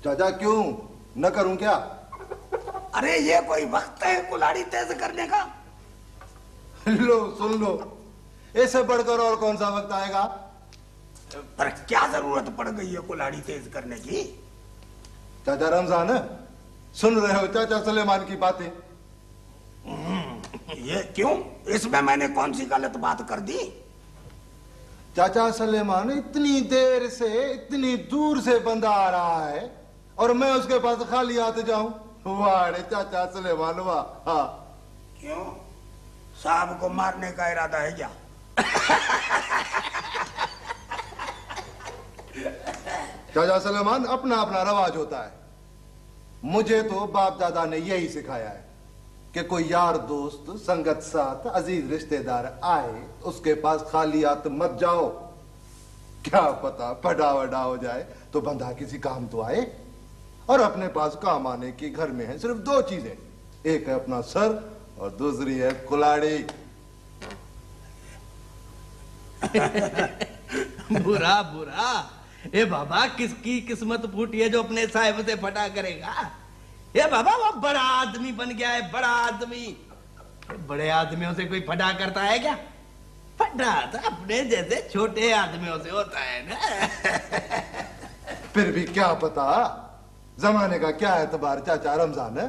चाचा क्यों न करूं क्या? अरे ये कोई वक्त है कुल्हाड़ी तेज करने का? लो सुन लो, इससे बढ़कर और कौन सा वक्त आएगा? पर क्या जरूरत पड़ गई है कुल्हाड़ी तेज करने की? चाचा रमजान, सुन रहे हो चाचा सुलेमान की बातें? ये क्यों? इसमें मैंने कौन सी गलत बात कर दी? चाचा सुलेमान इतनी देर से इतनी दूर से बंदा आ रहा है और मैं उसके पास खाली हाथ जाऊं? वाह रे चाचा सुलेमान वाह। हाँ क्यों, साहब को मारने का इरादा है क्या? चाचा सुलेमान, अपना अपना रवाज होता है। मुझे तो बाप दादा ने यही सिखाया है कि कोई यार दोस्त संगत साथ अजीज रिश्तेदार आए उसके पास खाली हाथ मत जाओ। क्या पता पड़ा वड़ा हो जाए तो बंदा किसी काम तो आए। और अपने पास काम आने की घर में है सिर्फ दो चीजें, एक है अपना सर और दूसरी है कुल्हाड़ी। बुरा बुरा, ए बाबा किसकी किस्मत फूटी है जो अपने साहिब से फटा करेगा? ये बाबा वो बड़ा आदमी बन गया है, बड़ा आदमी। बड़े आदमियों से कोई फटा करता है क्या? फटा तो अपने जैसे छोटे आदमियों से होता है ना। फिर भी क्या पता जमाने का क्या एतबार चाचा रमजान है।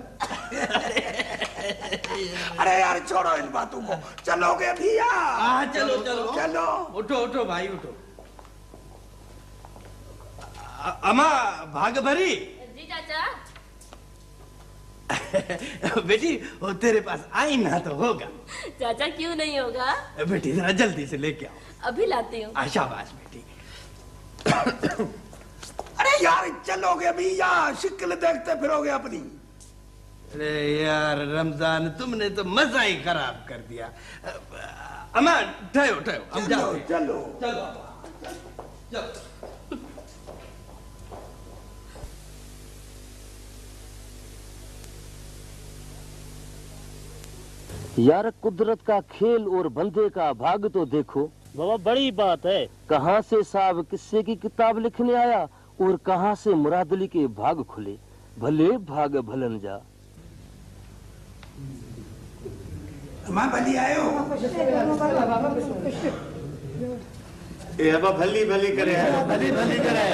अरे यार छोड़ो इन बातों को, चलोगे भैया? हाँ चलो चलो चलो। उठो उठो भाई उठो। अम्मा भाग भरी। जी चाचा। बेटी वो तेरे पास आईना तो होगा। चाचा क्यों नहीं होगा? बेटी जरा जल्दी से लेके आओ। अभी लाती हूँ। शाबाश बेटी। अरे यार चलोगे भैया, शिक्ल देखते फिरोगे अपनी। अरे यार रमजान, तुमने तो मजा ही खराब कर दिया। अम्मा ठहरो ठहरो, हम चलो जाते हैं। चलो चलो चलो। यार कुदरत का खेल और बंदे का भाग तो देखो। बाबा बड़ी बात है। कहाँ से साहब किस्से की किताब लिखने आया और कहाँ से मुरादली के भाग खुले। भले भाग भलन जा। माँ भली आए हो। ये अब भली भली करे, भली भली करे,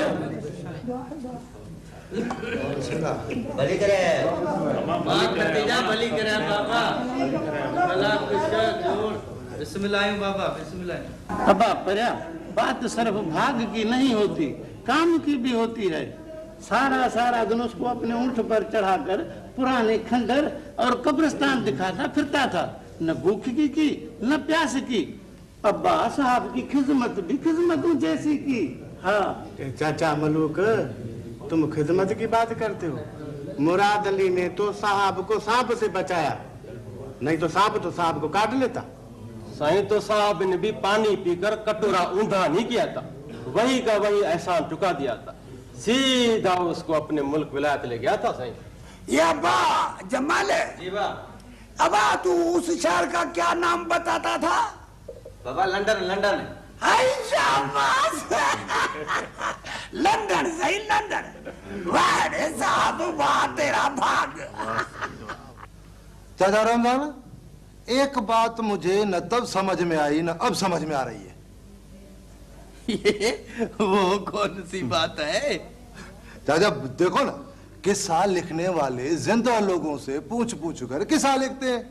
भली करे। भतीजा भली करे बाबा। भला कुछ जोर। बिस्मिल्लाह बाबा बिस्मिल्लाह। अब पर्या बात सिर्फ भाग की नहीं होती, काम की भी होती है। सारा सारा दिन उसको अपने ऊंट पर चढ़ाकर पुराने खंडर और कब्रिस्तान दिखाता फिरता था। न भूख की न प्यास की। अब्बा साहब की खिदमत भी खिदमतों जैसी की। हाँ चाचा मलूक, तुम खिदमत की बात करते हो। मुराद अली ने तो साहब को सांप से बचाया, नहीं तो सांप तो साहब को काट लेता। साईं तो साहब ने भी पानी पीकर कटोरा ऊंधा नहीं किया था, वही का वही एहसान चुका दिया था। सीधा उसको अपने मुल्क विलायत ले गया था साईं। ये अब्बा जमाल है। जी बा। अबा तू उस शहर का क्या नाम बताता था? बाबा लंदन लंदन। हाय शाबाश। लंदन सही लंदन। वाह रे साहब वाह तेरा भाग। चाचा रमजान, एक बात मुझे न तब समझ में आई न अब समझ में आ रही है। ये वो कौन सी बात है? चाचा देखो ना, किस्सा लिखने वाले जिंदा लोगों से पूछ पूछ कर किस्सा लिखते हैं,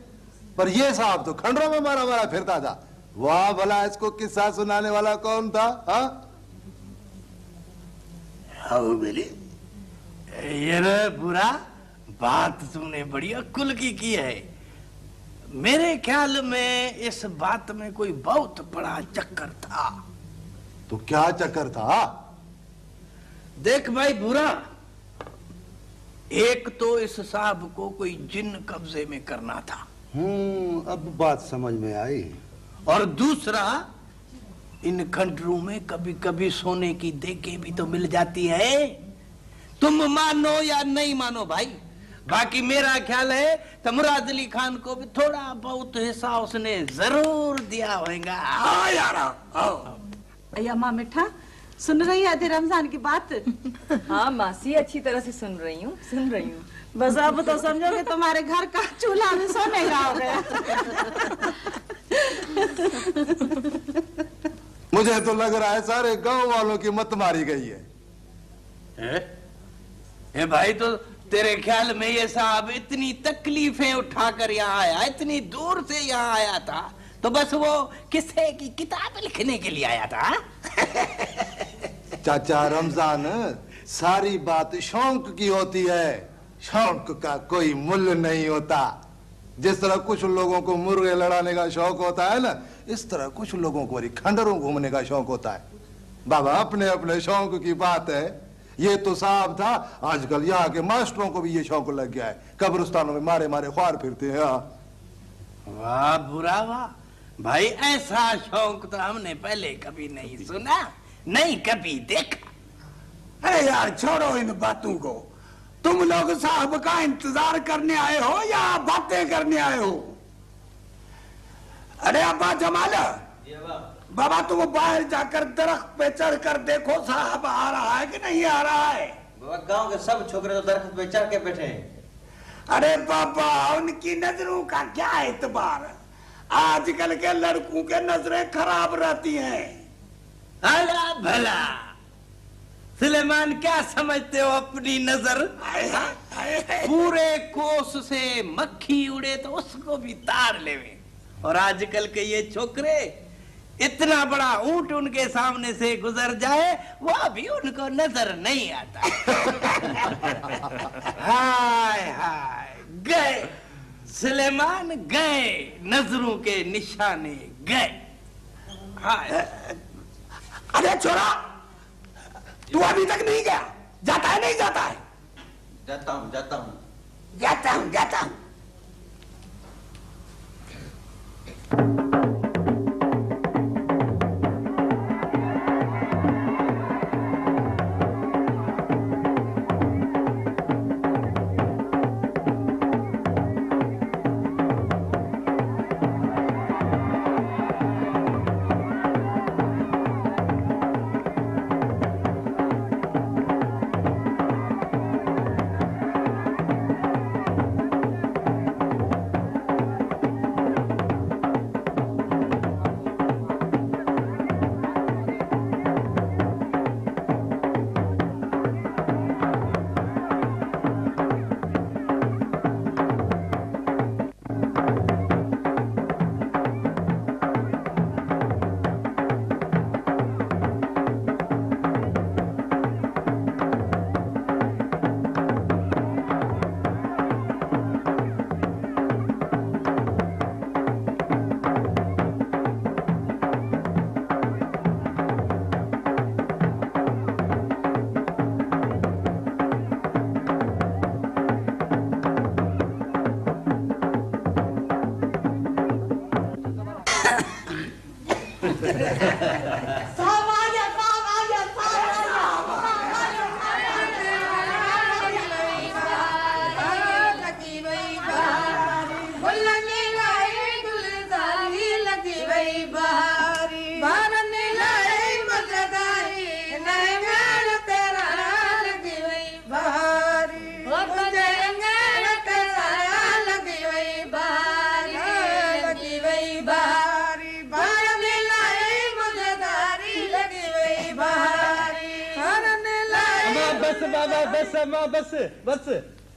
पर ये साहब तो खंडरों में मारा मारा फिरता था। वाह भला इसको किस्सा सुनाने वाला कौन था? हाँ ये रे बुरा, बात तुमने बड़ी अक्ल की है। मेरे ख्याल में इस बात में कोई बहुत बड़ा चक्कर था। तो क्या चक्कर था? देख भाई बुरा, एक तो इस साहब को कोई जिन कब्जे में करना था। अब बात समझ में आई। और दूसरा, इन खंडरों में कभी कभी सोने की देखें भी तो मिल जाती है। तुम मानो या नहीं मानो भाई, बाकी मेरा ख्याल है तो मुराद अली खान को भी थोड़ा बहुत हिस्सा उसने जरूर दिया होगा। हाँ यार आओ। अय्या माँ मिठा, सुन रही है आधे रमजान की बात? हाँ मासी, अच्छी तरह से सुन रही हूँ। बस अब तो समझो कि तुम्हारे घर का चूल्हा भी सोने का हो गया। मुझे तो लग रहा है सारे गांव वालों की मत मारी गई है। ए भाई, तो तेरे ख्याल में ये साहब इतनी तकलीफें उठाकर यहाँ आया, इतनी दूर से यहाँ आया था, तो बस वो किस्से की किताब लिखने के लिए आया था? चाचा रमजान, सारी बात शौक की होती है, शौक का कोई मूल्य नहीं होता। जिस तरह कुछ लोगों को मुर्गे लड़ाने का शौक होता है ना, इस तरह कुछ लोगों को खंडरों घूमने का शौक होता है। बाबा, अपने अपने शौक की बात है। ये तो साहब था, आजकल यहाँ के मास्टरों को भी ये शौक लग गया है, कब्रिस्तानों में मारे मारे ख्वार फिरते हैं। वाह बुरा वाह भाई, ऐसा शौक तो हमने पहले कभी नहीं सुना, नहीं कभी देखा। अरे यार छोड़ो इन बातों को। तुम लोग साहब का इंतजार करने आए हो या बातें करने आए हो? अरे अब्बा जमाल, बाबा तुम बाहर जाकर दरख्त पे चढ़कर देखो साहब आ रहा है कि नहीं आ रहा है। गांव के सब छोकरे तो दरख्त पे चढ़ के बैठे हैं। अरे बाबा, उनकी नजरों का क्या एतबार, आजकल के लड़कों के नजरें खराब रहती हैं। अला भला सुलेमान, क्या समझते हो अपनी नजर? पूरे कोस से मक्खी उड़े तो उसको भी तार लेवे, और आजकल के ये छोकरे, इतना बड़ा ऊंट उनके सामने से गुजर जाए वो भी उनको नजर नहीं आता। हाय हाय, गए सुलेमान, गए नजरों के निशाने गए। हाय, अरे छोरा, तू अभी तक नहीं गया? जाता है नहीं जाता है? जाता हूँ। जाता हूँ।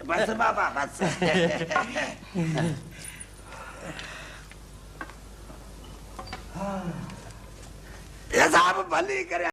बस बाबा बस। ये साहब भली करे।